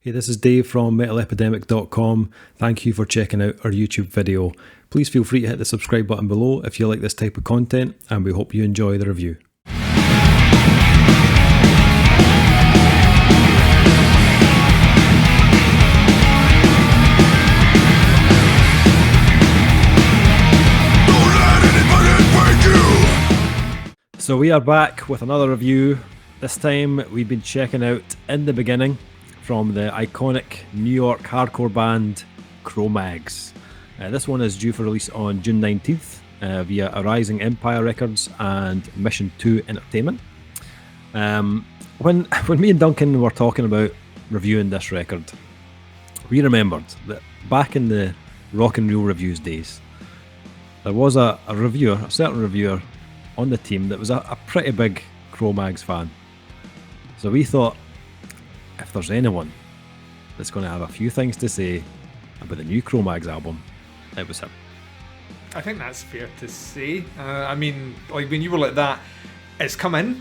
Hey, this is Dave from metalepidemic.com. Thank you for checking out our YouTube video. Please feel free to hit the subscribe button below if you like this type of content, and we hope you enjoy the review. So we are back with another review. This time we've been checking out In the Beginning from the iconic New York hardcore band Cro-Mags. This one is due for release on June 19th via Arising Empire Records and Mission 2 Entertainment. When me and Duncan were talking about reviewing this record, we remembered that back in the Rock and Roll Reviews days, there was a certain reviewer on the team that was a pretty big Cro-Mags fan. So we thought, if there's anyone that's going to have a few things to say about the new Cro-Mags album, it was him. I think that's fair to say. I mean, like when you were like that, it's come in.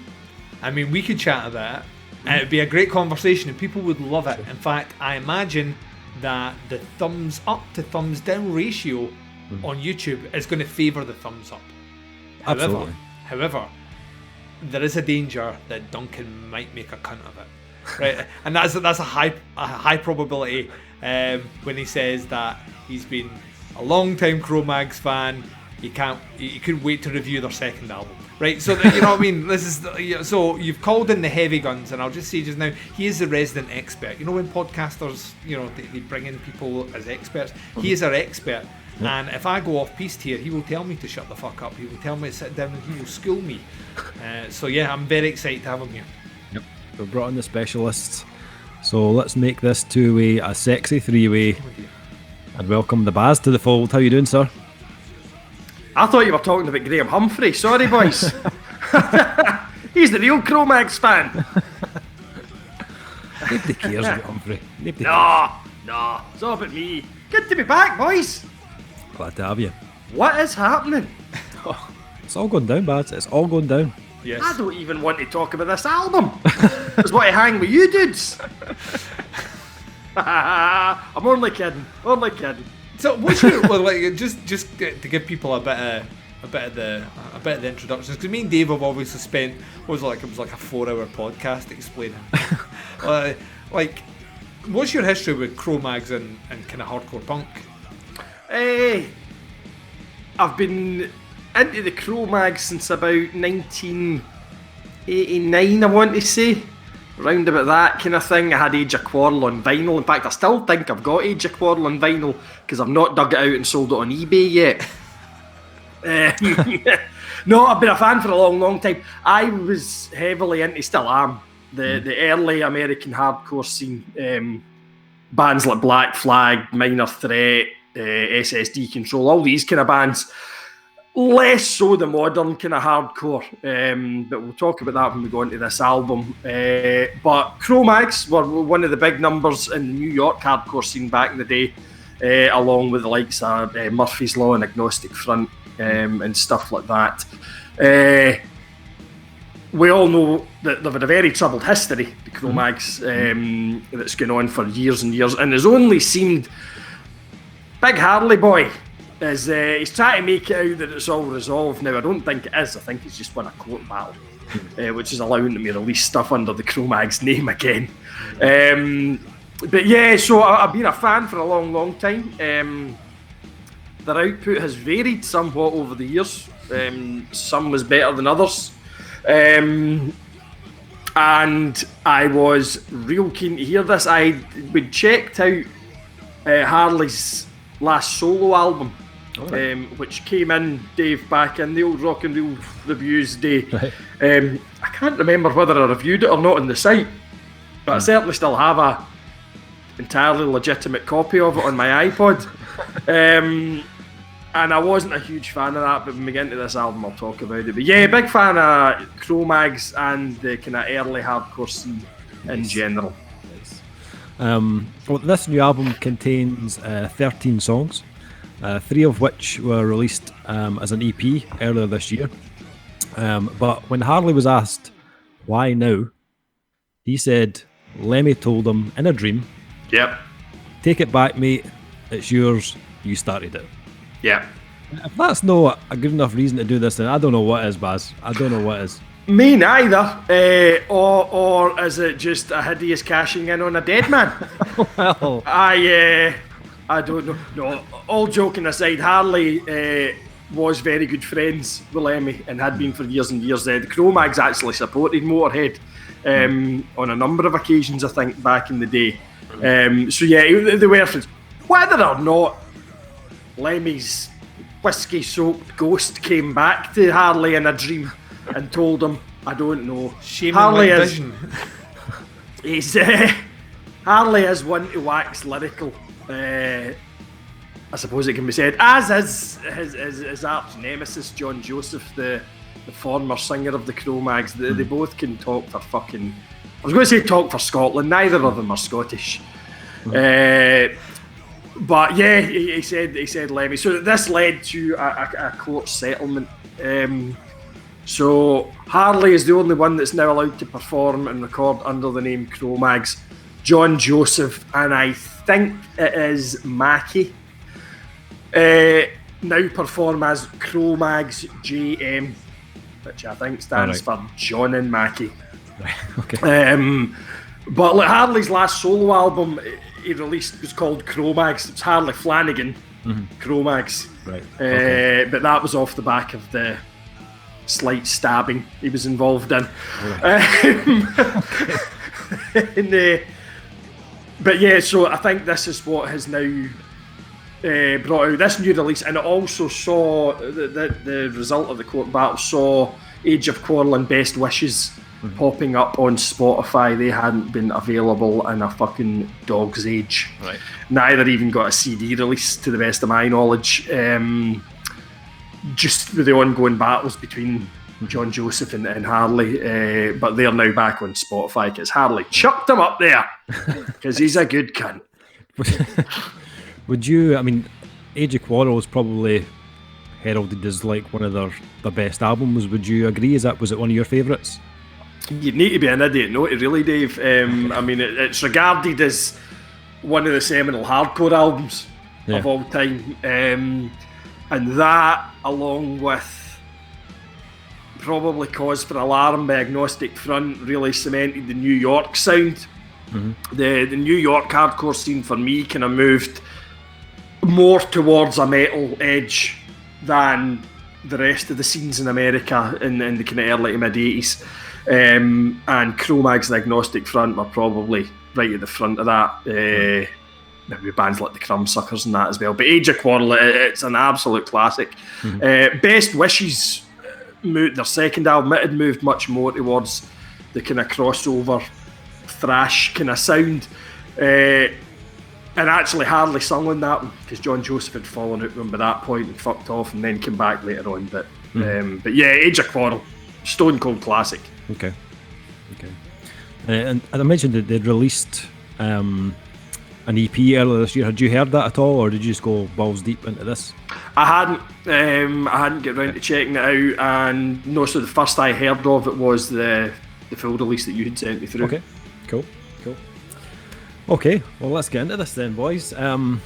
I mean, we could chat about it, and it'd be a great conversation, and people would love it. In fact, I imagine that the thumbs up to thumbs down ratio on YouTube is going to favour the thumbs up. Absolutely. However, there is a danger that Duncan might make a cunt of it. Right, and that's a high probability when he says that he's been a long time Cro-Mags fan. He couldn't wait to review their second album. Right, so you know what I mean. So you've called in the heavy guns, and I'll just say just now, he is the resident expert. You know when podcasters, they bring in people as experts. He is our expert. And if I go off piste here, he will tell me to shut the fuck up. He will tell me to sit down, and he will school me. So yeah, I'm very excited to have him here. Yep, we've brought in the specialists. So let's make this two-way a sexy three-way. And welcome the Baz to the fold. How you doing, sir? I thought you were talking about Graham Humphrey. Sorry, boys. He's the real Cro-Mags fan. Nobody cares about Humphrey. No, it's all about me. Good to be back, boys. Glad to have you. What is happening? It's all going down, Baz. It's all going down. Yes. I don't even want to talk about this album. I just want to hang with you dudes. I'm only kidding. So what's your just to give people a bit of the introductions, because me and Dave have obviously spent it was like a 4-hour podcast explaining like what's your history with Cro-Mags and kind of hardcore punk? I've been into the Cro-Mags since about 1989, I want to say. Round about that kind of thing. I had Age of Quarrel on vinyl. In fact, I still think I've got Age of Quarrel on vinyl because I've not dug it out and sold it on eBay yet. No, I've been a fan for a long, long time. I was heavily into, still am, the early American hardcore scene. Bands like Black Flag, Minor Threat, SSD Control, all these kind of bands. Less so the modern kind of hardcore, but we'll talk about that when we go into this album. But Cro-Mags were one of the big numbers in the New York hardcore scene back in the day, along with the likes of Murphy's Law and Agnostic Front and stuff like that. We all know that they've had a very troubled history, the Cro-Mags, that's going on for years and years, and has only seemed Big Harley Boy. He's trying to make it out that it's all resolved now. I don't think it is. I think he's just won a court battle, which is allowing him to release stuff under the Cro-Mags name again. But yeah, so I've been a fan for a long, long time. Their output has varied somewhat over the years. Some was better than others. And I was real keen to hear this. We'd checked out Harley's last solo album. Which came in, Dave, back in the old Rock and Roll Reviews day. Right. I can't remember whether I reviewed it or not on the site, but I certainly still have a entirely legitimate copy of it on my iPod. And I wasn't a huge fan of that, but when we get into this album, I'll talk about it. But yeah, big fan of Cro-Mags and the kind of early hardcore scene in general. Nice. Well, this new album contains 13 songs. 3 of which were released as an EP earlier this year. But when Harley was asked why now, he said Lemmy told him in a dream Yep. Take it back, mate. It's yours. You started it. Yep. If that's not a good enough reason to do this, then I don't know what is, Baz. I don't know what is. Me neither. Or is it just a hideous cashing in on a dead man? Well, I don't know. No, all joking aside, Harley was very good friends with Lemmy and had been for years and years. The Cro-Mags actually supported Motorhead on a number of occasions, I think, back in the day. So yeah, they were friends. Whether or not Lemmy's whiskey-soaked ghost came back to Harley in a dream and told him, I don't know. Harley is he's Harley is one to wax lyrical. I suppose it can be said, as is his arch nemesis John Joseph, the former singer of the Cro-Mags. They both can talk for fucking. I was going to say talk for Scotland. Neither of them are Scottish. But yeah, he said Lemmy. So this led to a court settlement. So Harley is the only one that's now allowed to perform and record under the name Cro-Mags. John Joseph and I think it is Mackie now perform as Cro-Mags JM, which I think stands for John and Mackie. Okay. But like Harley's last solo album he released was called Cro-Mags. It's Harley Flanagan, Cro-Mags. Right. But that was off the back of the slight stabbing he was involved in. But yeah, so I think this is what has now brought out this new release, and it also saw the result of the court battle saw Age of Quarrel and Best Wishes popping up on Spotify. They hadn't been available in a fucking dog's age. Right. Neither even got a CD release, to the best of my knowledge. Just with the ongoing battles between John Joseph and Harley, but they're now back on Spotify because Harley chucked them up there because he's a good cunt. Would you? I mean, Age of Quarrel is probably heralded as like one of their best albums. Would you agree? Was it one of your favourites? You'd need to be an idiot not to, really, Dave. I mean, it's regarded as one of the seminal hardcore albums of all time, and that, along with probably Cause for Alarm by Agnostic Front, really cemented the New York sound. The New York hardcore scene for me kind of moved more towards a metal edge than the rest of the scenes in America in the kind of early to mid 80s. And Cro-Mags and Agnostic Front were probably right at the front of that. Maybe bands like the Crumbsuckers and that as well. But Age of Quarrel, it's an absolute classic. Best Wishes, their second album, it had moved much more towards the kind of crossover thrash kind of sound. And actually Harley sung on that one because John Joseph had fallen out with him by that point and fucked off and then came back later on. But yeah, Age of Quarrel, stone cold classic. Okay. And I mentioned that they'd released an EP earlier this year. Had you heard that at all, or did you just go balls deep into this? I hadn't get round to checking it out, and no. So the first I heard of it was the full release that you had sent me through. Okay, cool. Okay, well, let's get into this then, boys. I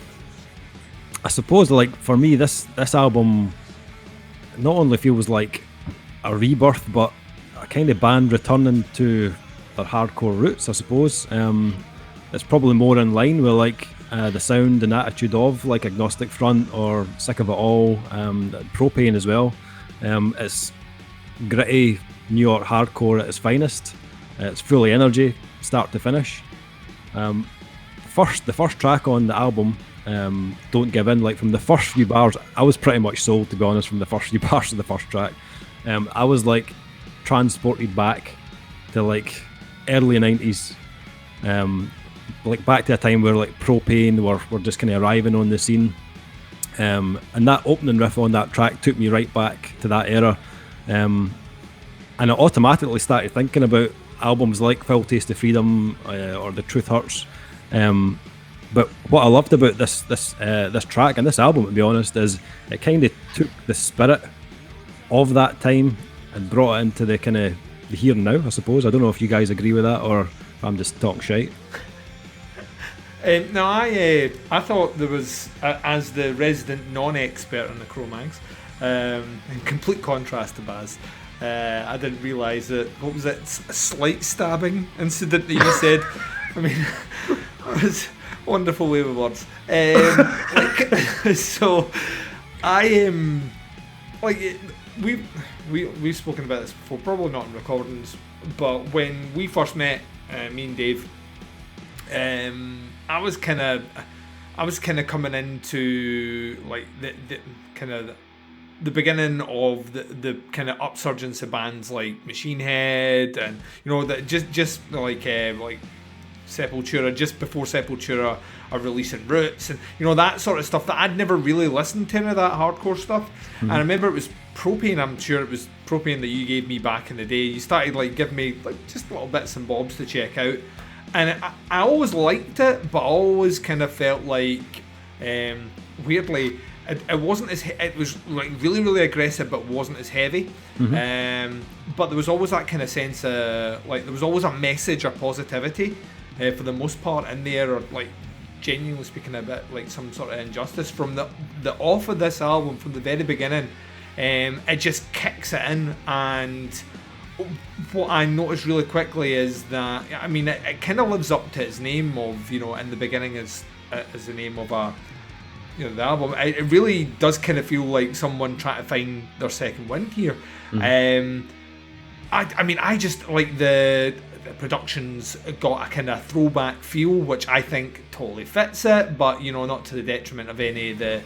suppose, like, for me, this album not only feels like a rebirth, but a kind of band returning to their hardcore roots, I suppose. It's probably more in line with, like, the sound and attitude of, like, Agnostic Front or Sick of It All, Propane as well. It's gritty New York hardcore at its finest. It's full of energy, start to finish. The first track on the album, Don't Give In, like from the first few bars, I was pretty much sold, to be honest, from the first few bars of the first track. I was like transported back to like early 90s, like back to a time where like Propane were just kind of arriving on the scene, and that opening riff on that track took me right back to that era, and I automatically started thinking about albums like Foul Taste of Freedom or The Truth Hurts. But what I loved about this track and this album, to be honest, is it kind of took the spirit of that time and brought it into the kind of the here and now, I suppose. I don't know if you guys agree with that or if I'm just talking shite. No, I thought there was, as the resident non-expert on the Cro-Mags, in complete contrast to Baz, I didn't realise that, what was it, a slight stabbing incident that you said. I mean, it was a wonderful way with words. So, I am, we've spoken about this before, probably not in recordings, but when we first met, me and Dave, I was kind of coming into like the kind of the beginning of the kind of upsurgence of bands like Machine Head, and you know that just like Sepultura, just before Sepultura are releasing Roots, and you know that sort of stuff that I'd never really listened to, any of that hardcore stuff. And I remember it was Propane, I'm sure it was Propane that you gave me back in the day. You started like giving me like just little bits and bobs to check out, and I always liked it, but I always kind of felt like weirdly it wasn't as it was like really really aggressive, but wasn't as heavy. But there was always that kind of sense of like there was always a message or positivity for the most part in there, or like genuinely speaking a bit like some sort of injustice from the off of this album from the very beginning. It just kicks it in, and what I noticed really quickly is that, I mean, it kind of lives up to its name of, you know, in the beginning as the name of a, you know, the album. It really does kind of feel like someone trying to find their second wind here. I mean, I just like the production's got a kind of throwback feel, which I think totally fits it, but you know, not to the detriment of any of the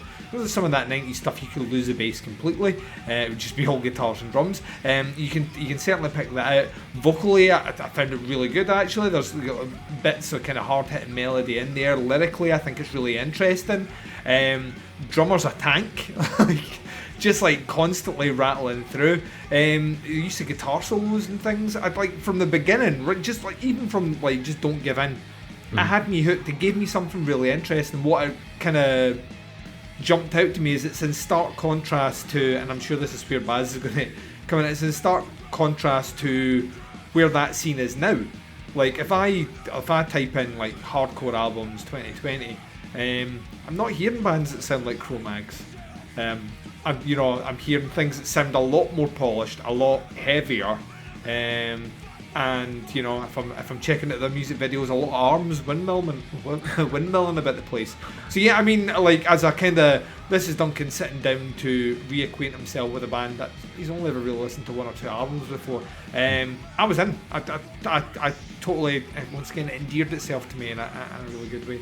some of that 90s stuff. You could lose the bass completely. It would just be all guitars and drums. You can certainly pick that out. Vocally, I found it really good actually. There's bits of kind of hard hitting melody in there. Lyrically, I think it's really interesting. Drummer's a tank. Just like constantly rattling through. Use of guitar solos and things. I'd like from the beginning, just like even from like just Don't Give In, it had me hooked. It gave me something really interesting. What it kind of jumped out to me is it's in stark contrast to, and I'm sure this is where Baz is going to come in. It's in stark contrast to where that scene is now. Like if I type in like hardcore albums 2020, I'm not hearing bands that sound like Cro-Mags. I'm hearing things that sound a lot more polished, a lot heavier, and you know, if I'm checking out their music videos, a lot of arms windmilling about the place. So yeah, I mean, like as a kind of, this is Duncan sitting down to reacquaint himself with a band that he's only ever really listened to one or two albums before. I was in. I totally, once again, it endeared itself to me in a really good way.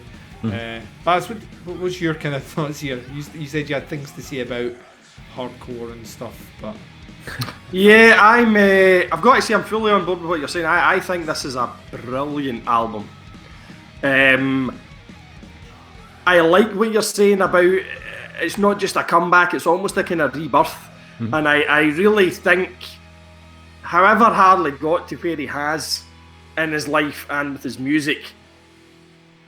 Baz, what was your kind of thoughts here? You said you had things to say about hardcore and stuff, but yeah, I've got to say I'm fully on board with what you're saying. I think this is a brilliant album. I like what you're saying about it's not just a comeback, it's almost a kind of rebirth. And I really think however Harley got to where he has in his life and with his music,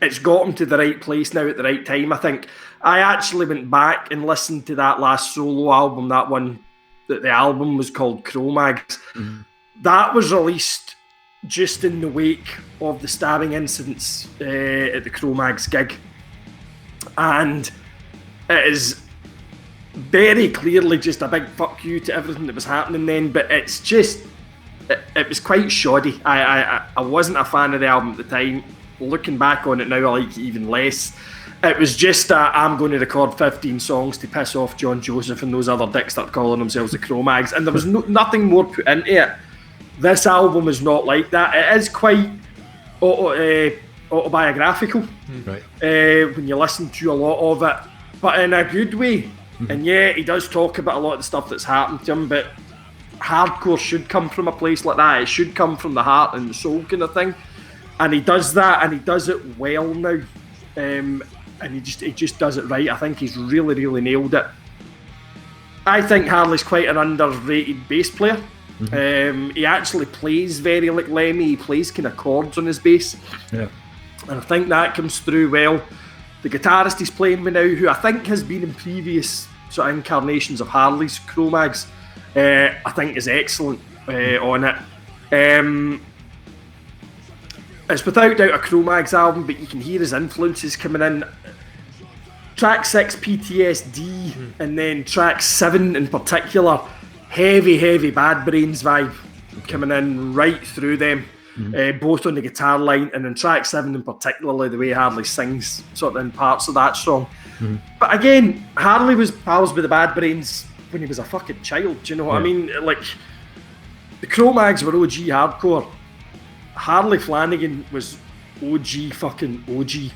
it's got him to the right place now at the right time. I think I actually went back and listened to that last solo album, that one that the album was called Cro-Mags. That was released just in the wake of the stabbing incidents at the Cro-Mags gig, and it is very clearly just a big fuck you to everything that was happening then. But it's just it was quite shoddy. I wasn't a fan of the album at the time. Looking back on it now, I like it even less. It was just I'm going to record 15 songs to piss off John Joseph and those other dicks that are calling themselves the Cro-Mags, and there was nothing more put into it. This album is not like that. It is quite autobiographical when you listen to a lot of it, but in a good way. And yeah, he does talk about a lot of the stuff that's happened to him, but hardcore should come from a place like that. It should come from the heart and the soul kind of thing. And he does that, and he does it well now. And he just does it right. I think he's really, really nailed it. I think Harley's quite an underrated bass player. He actually plays very like Lemmy. He plays kind of chords on his bass. Yeah. And I think that comes through well. The guitarist he's playing with now, who I think has been in previous sort of incarnations of Harley's Cro-Mags, I think is excellent on it. it's without doubt a Cro-Mags album, but you can hear his influences coming in. Track 6, PTSD, and then track 7 in particular, heavy Bad Brains vibe coming in right through them, both on the guitar line, and in track 7 in particular, the way Harley sings sort of in parts of that song. But again, Harley was pals with the Bad Brains when he was a fucking child, do you know what I mean? Like, the Cro-Mags were OG hardcore. Harley Flanagan was OG fucking OG.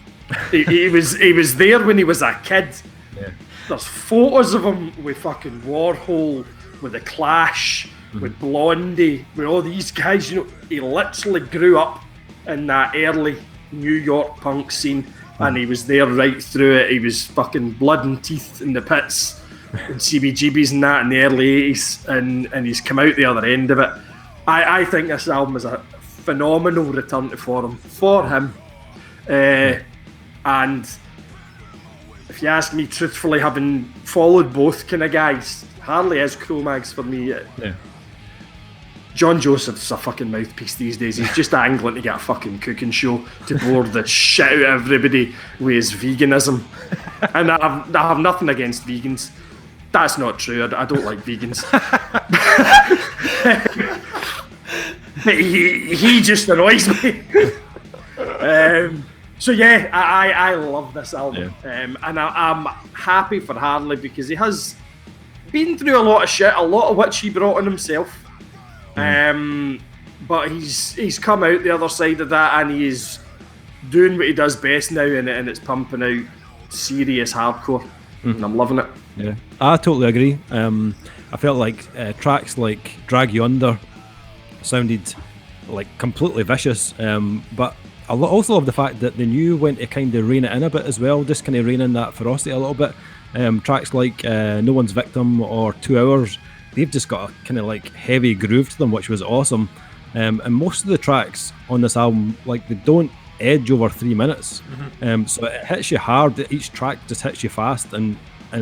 he was there when he was a kid. Yeah. There's photos of him with fucking Warhol, with The Clash, with Blondie, with all these guys. You know, he literally grew up in that early New York punk scene, and he was there right through it. He was fucking blood and teeth in the pits and CBGBs and that in the early 80s, and he's come out the other end of it. I think this album is a phenomenal return to form for him. And if you ask me truthfully, having followed both kind of guys, Harley is Cro-Mags for me. Yeah. John Joseph's a fucking mouthpiece these days. He's just angling to get a fucking cooking show to bore the shit out of everybody with his veganism. And I have nothing against vegans. That's not true. I don't like vegans. But he just annoys me. So yeah, I love this album, and I'm happy for Harley because he has been through a lot of shit, a lot of which he brought on himself. But he's come out the other side of that, and he is doing what he does best now, and it's pumping out serious hardcore, and I'm loving it. Yeah, I totally agree. I felt like tracks like Drag You Under sounded like completely vicious, but I also love the fact that they knew when to kind of rein it in a bit as well, just kind of rein in that ferocity a little bit. Tracks like No One's Victim or 2 Hours, they've just got a kind of like heavy groove to them, which was awesome. And most of the tracks on this album, like, they don't edge over 3 minutes. So it hits you hard. Each track just hits you fast, and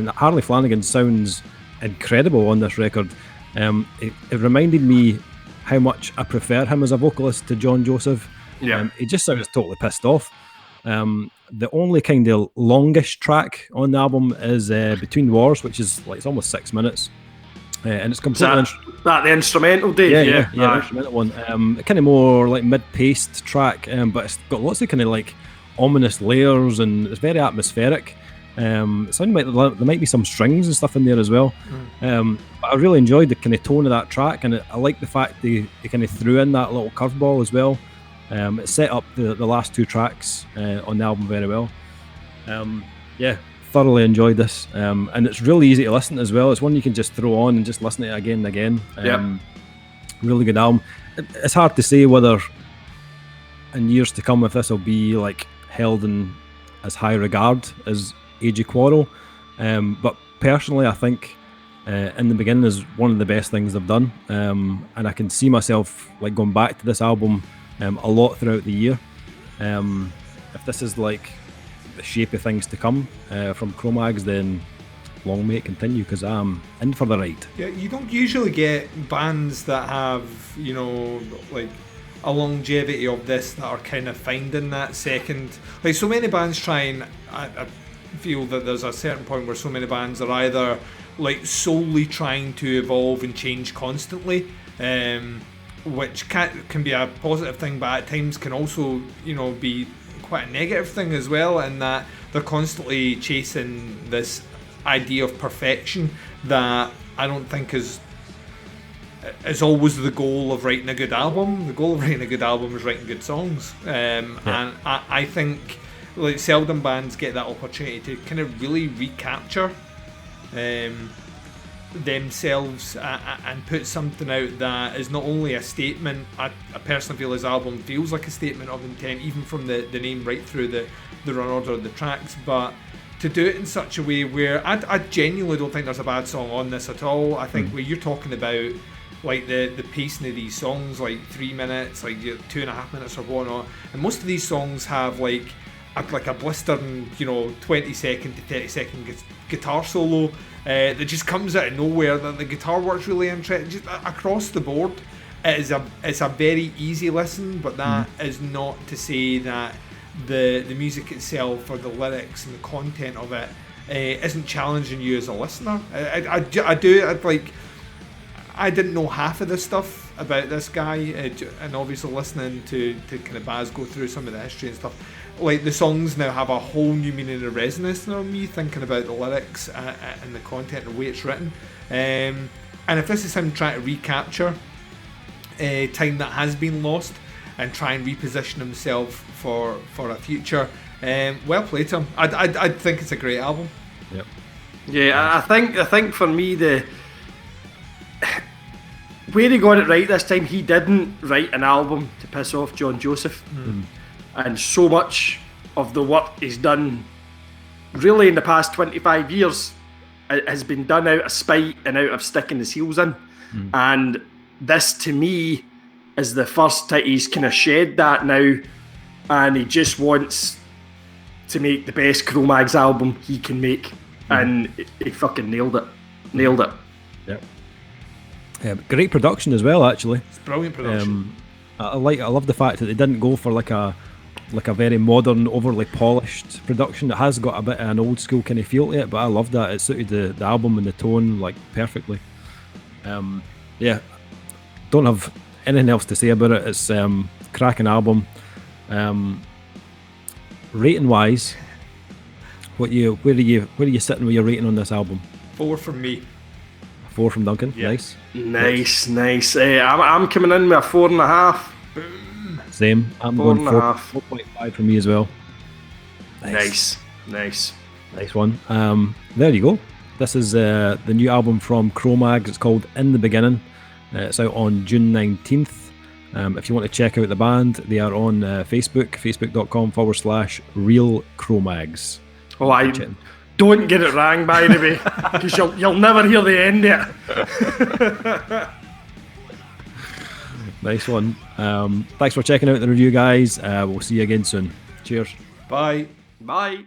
Harley Flanagan sounds incredible on this record. It reminded me how much I prefer him as a vocalist to John Joseph. He just sounds totally pissed off. The only kind of longish track on the album is Between Wars, which is like, it's almost 6 minutes, and it's completely that the instrumental, Dave? Yeah, the instrumental one. Kind of more like mid-paced track, but it's got lots of kind of like ominous layers, and it's very atmospheric. It sounded like there might be some strings and stuff in there as well. But I really enjoyed the kind of tone of that track, and I like the fact they kind of threw in that little curveball as well. It set up the last 2 tracks on the album very well. Thoroughly enjoyed this, and it's really easy to listen as well. It's one you can just throw on and just listen to it again and again. Really good album. It's hard to say whether in years to come if this will be like held in as high regard as Age of Quarrel, but personally I think In the Beginning is one of the best things they've done, and I can see myself like going back to this album a lot throughout the year. If this is like the shape of things to come from Cro-Mags, then long may it continue, because I'm in for the ride. Yeah, you don't usually get bands that have, you know, like a longevity of this that are kind of finding that second. Like, so many bands try, and I feel that there's a certain point where so many bands are either like solely trying to evolve and change constantly, which can be a positive thing, but at times can also, you know, be quite a negative thing as well, in that they're constantly chasing this idea of perfection that I don't think is always the goal of writing a good album. The goal of writing a good album is writing good songs, and I think like seldom bands get that opportunity to kind of really recapture themselves and put something out that is not only a statement. I personally feel his album feels like a statement of intent, even from the name right through the run order of the tracks, but to do it in such a way where I genuinely don't think there's a bad song on this at all. I think where you're talking about like the pacing of these songs, like 3 minutes, like 2.5 minutes or whatnot, and most of these songs have like a blistering, you know, 20-second to 30-second guitar solo that just comes out of nowhere. The guitar works really interesting, just across the board. it's a very easy listen, but that is not to say that the music itself or the lyrics and the content of it isn't challenging you as a listener. I didn't know half of this stuff about this guy, and obviously listening to kind of Baz go through some of the history and stuff, like the songs now have a whole new meaning and resonance on me thinking about the lyrics and the content and the way it's written. And if this is him trying to recapture time that has been lost and try and reposition himself for a future, well played to him. I think it's a great album. Yep. Yeah, I think for me where he got it right this time, he didn't write an album to piss off John Joseph. And so much of the work he's done really in the past 25 years has been done out of spite and out of sticking his heels in. And this to me is the first time he's kind of shed that now, and he just wants to make the best Cro-Mags album he can make. And he fucking nailed it. Yep. Yeah, great production as well, actually. It's brilliant production. I love the fact that they didn't go for like a very modern, overly polished production. It has got a bit of an old school kind of feel to it, but I love that. It suited the album and the tone like perfectly. Yeah, don't have anything else to say about it. It's cracking album. Rating wise, where are you sitting with your rating on this album? 4 from me. 4 from Duncan. Yeah. Nice. I'm coming in with a 4.5. Same. I'm going 4.5 from me as well. Nice. Nice one. There you go. This is the new album from Cro-Mags. It's called In the Beginning. It's out on June 19th. If you want to check out the band, they are on Facebook, facebook.com/Real Cro-Mags. Oh, I don't get it wrong, by the way, because you'll never hear the end of it. Nice one. Thanks for checking out the review, guys. We'll see you again soon. Cheers. Bye. Bye.